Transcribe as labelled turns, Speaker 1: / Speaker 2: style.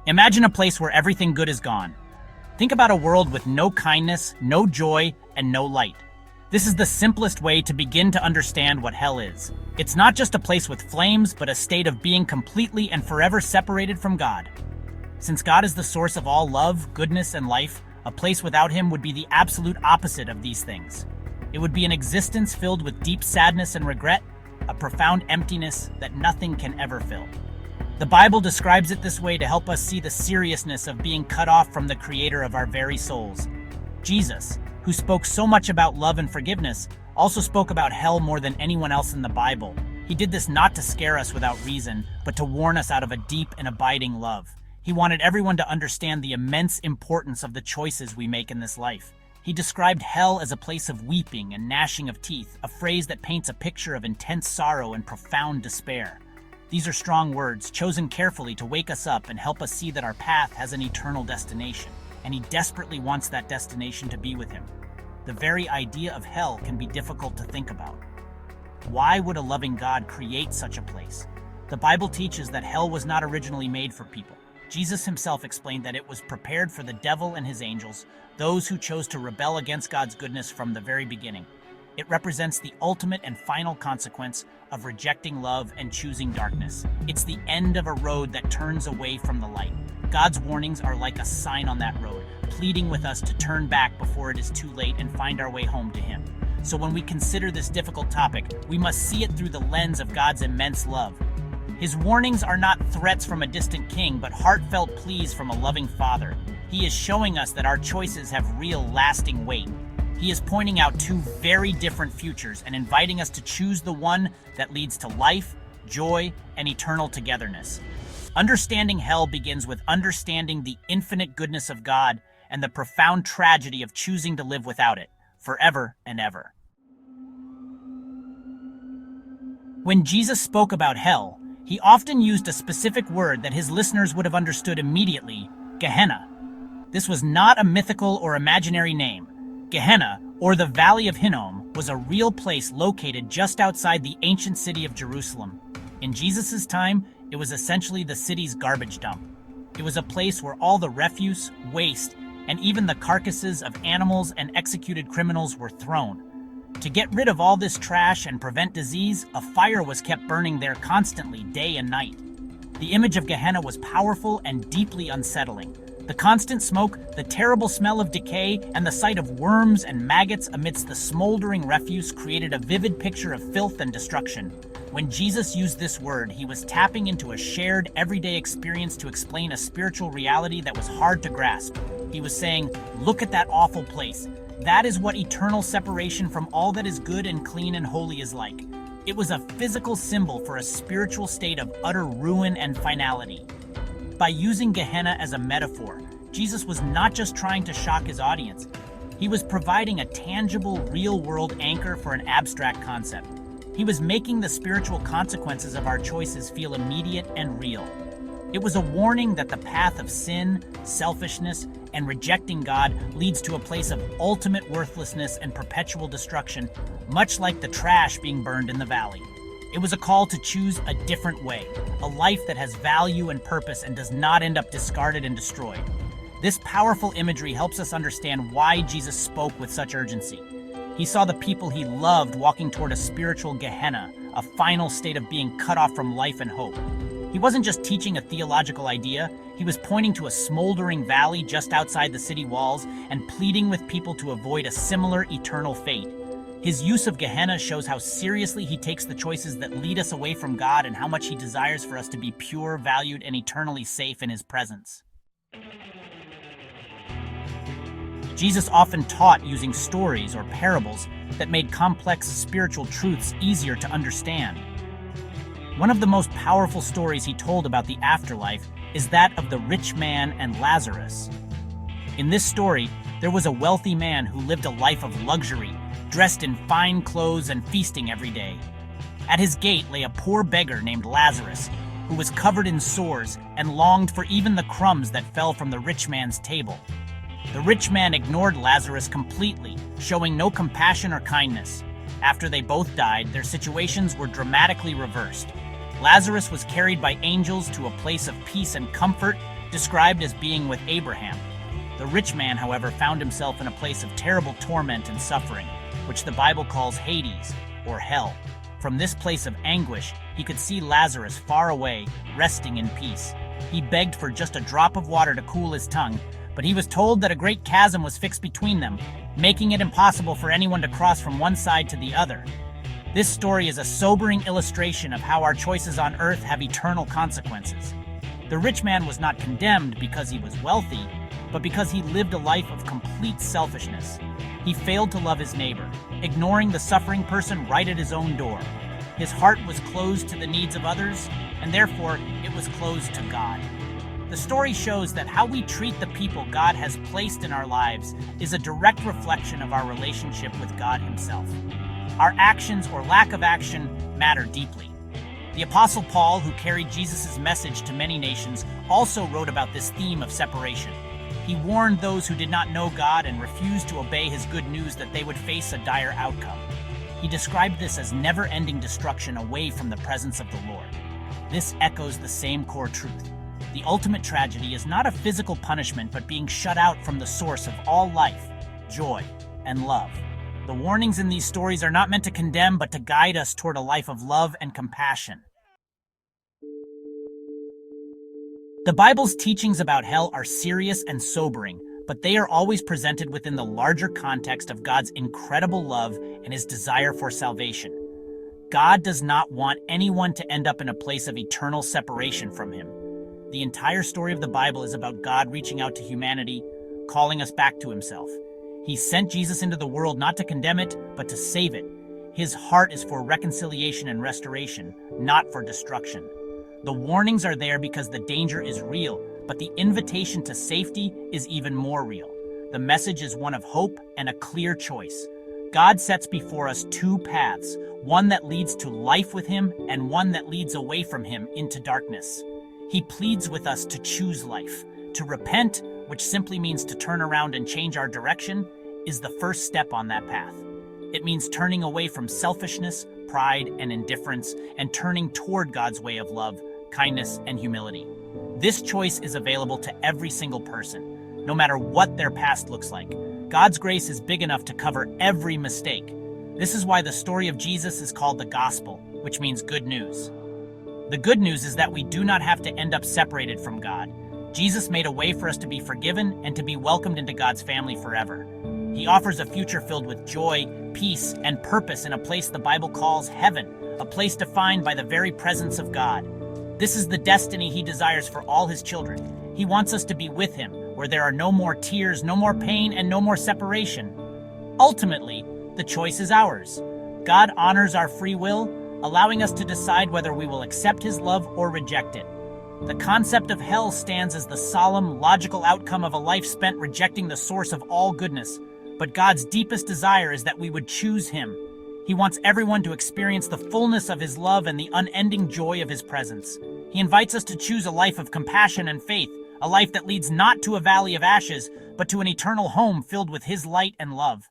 Speaker 1: Imagine a place where everything good is gone. Think about a world with no kindness, no joy, and no light. This is the simplest way to begin to understand what hell is. It's not just a place with flames, but a state of being completely and forever separated from God. Since God is the source of all love, goodness, and life, a place without Him would be the absolute opposite of these things. It would be an existence filled with deep sadness and regret, a profound emptiness that nothing can ever fill. The Bible describes it this way to help us see the seriousness of being cut off from the Creator of our very souls. Jesus, who spoke so much about love and forgiveness, also spoke about hell more than anyone else in the Bible. He did this not to scare us without reason, but to warn us out of a deep and abiding love. He wanted everyone to understand the immense importance of the choices we make in this life. He described hell as a place of weeping and gnashing of teeth, a phrase that paints a picture of intense sorrow and profound despair. These are strong words, chosen carefully to wake us up and help us see that our path has an eternal destination, and He desperately wants that destination to be with Him. The very idea of hell can be difficult to think about. Why would a loving God create such a place? The Bible teaches that hell was not originally made for people. Jesus Himself explained that it was prepared for the devil and his angels, those who chose to rebel against God's goodness from the very beginning. It represents the ultimate and final consequence of rejecting love and choosing darkness. It's the end of a road that turns away from the light. God's warnings are like a sign on that road, pleading with us to turn back before it is too late and find our way home to Him. So when we consider this difficult topic, we must see it through the lens of God's immense love. His warnings are not threats from a distant king, but heartfelt pleas from a loving Father. He is showing us that our choices have real, lasting weight. He is pointing out two very different futures and inviting us to choose the one that leads to life, joy, and eternal togetherness. Understanding hell begins with understanding the infinite goodness of God and the profound tragedy of choosing to live without it, forever and ever. When Jesus spoke about hell, He often used a specific word that His listeners would have understood immediately: Gehenna. This was not a mythical or imaginary name. Gehenna, or the Valley of Hinnom, was a real place located just outside the ancient city of Jerusalem. In Jesus' time, it was essentially the city's garbage dump. It was a place where all the refuse, waste, and even the carcasses of animals and executed criminals were thrown. To get rid of all this trash and prevent disease, a fire was kept burning there constantly, day and night. The image of Gehenna was powerful and deeply unsettling. The constant smoke, the terrible smell of decay, and the sight of worms and maggots amidst the smoldering refuse created a vivid picture of filth and destruction. When Jesus used this word, He was tapping into a shared, everyday experience to explain a spiritual reality that was hard to grasp. He was saying, "Look at that awful place. That is what eternal separation from all that is good and clean and holy is like." It was a physical symbol for a spiritual state of utter ruin and finality. By using Gehenna as a metaphor, Jesus was not just trying to shock His audience. He was providing a tangible, real-world anchor for an abstract concept. He was making the spiritual consequences of our choices feel immediate and real. It was a warning that the path of sin, selfishness, and rejecting God leads to a place of ultimate worthlessness and perpetual destruction, much like the trash being burned in the valley. It was a call to choose a different way, a life that has value and purpose and does not end up discarded and destroyed. This powerful imagery helps us understand why Jesus spoke with such urgency. He saw the people He loved walking toward a spiritual Gehenna, a final state of being cut off from life and hope. He wasn't just teaching a theological idea, He was pointing to a smoldering valley just outside the city walls and pleading with people to avoid a similar eternal fate. His use of Gehenna shows how seriously He takes the choices that lead us away from God and how much He desires for us to be pure, valued, and eternally safe in His presence. Jesus often taught using stories or parables that made complex spiritual truths easier to understand. One of the most powerful stories He told about the afterlife is that of the rich man and Lazarus. In this story, there was a wealthy man who lived a life of luxury, dressed in fine clothes and feasting every day. At his gate lay a poor beggar named Lazarus, who was covered in sores and longed for even the crumbs that fell from the rich man's table. The rich man ignored Lazarus completely, showing no compassion or kindness. After they both died, their situations were dramatically reversed. Lazarus was carried by angels to a place of peace and comfort, described as being with Abraham. The rich man, however, found himself in a place of terrible torment and suffering, which the Bible calls Hades, or hell. From this place of anguish, he could see Lazarus far away, resting in peace. He begged for just a drop of water to cool his tongue, but he was told that a great chasm was fixed between them, making it impossible for anyone to cross from one side to the other. This story is a sobering illustration of how our choices on earth have eternal consequences. The rich man was not condemned because he was wealthy, but because he lived a life of complete selfishness. He failed to love his neighbor, ignoring the suffering person right at his own door. His heart was closed to the needs of others, and therefore it was closed to God. The story shows that how we treat the people God has placed in our lives is a direct reflection of our relationship with God Himself. Our actions or lack of action matter deeply. The Apostle Paul, who carried Jesus' message to many nations, also wrote about this theme of separation. He warned those who did not know God and refused to obey His good news that they would face a dire outcome. He described this as never-ending destruction away from the presence of the Lord. This echoes the same core truth. The ultimate tragedy is not a physical punishment, but being shut out from the source of all life, joy, and love. The warnings in these stories are not meant to condemn, but to guide us toward a life of love and compassion. The Bible's teachings about hell are serious and sobering, but they are always presented within the larger context of God's incredible love and His desire for salvation. God does not want anyone to end up in a place of eternal separation from Him. The entire story of the Bible is about God reaching out to humanity, calling us back to Himself. He sent Jesus into the world not to condemn it, but to save it. His heart is for reconciliation and restoration, not for destruction. The warnings are there because the danger is real, but the invitation to safety is even more real. The message is one of hope and a clear choice. God sets before us two paths, one that leads to life with Him and one that leads away from Him into darkness. He pleads with us to choose life. To repent, which simply means to turn around and change our direction, is the first step on that path. It means turning away from selfishness, pride, and indifference, and turning toward God's way of love, kindness, and humility. This choice is available to every single person, no matter what their past looks like. God's grace is big enough to cover every mistake. This is why the story of Jesus is called the gospel, which means good news. The good news is that we do not have to end up separated from God. Jesus made a way for us to be forgiven and to be welcomed into God's family forever. He offers a future filled with joy, peace, and purpose in a place the Bible calls heaven, a place defined by the very presence of God. This is the destiny He desires for all His children. He wants us to be with Him, where there are no more tears, no more pain, and no more separation. Ultimately, the choice is ours. God honors our free will, allowing us to decide whether we will accept His love or reject it. The concept of hell stands as the solemn, logical outcome of a life spent rejecting the source of all goodness. But God's deepest desire is that we would choose Him. He wants everyone to experience the fullness of His love and the unending joy of His presence. He invites us to choose a life of compassion and faith, a life that leads not to a valley of ashes, but to an eternal home filled with His light and love.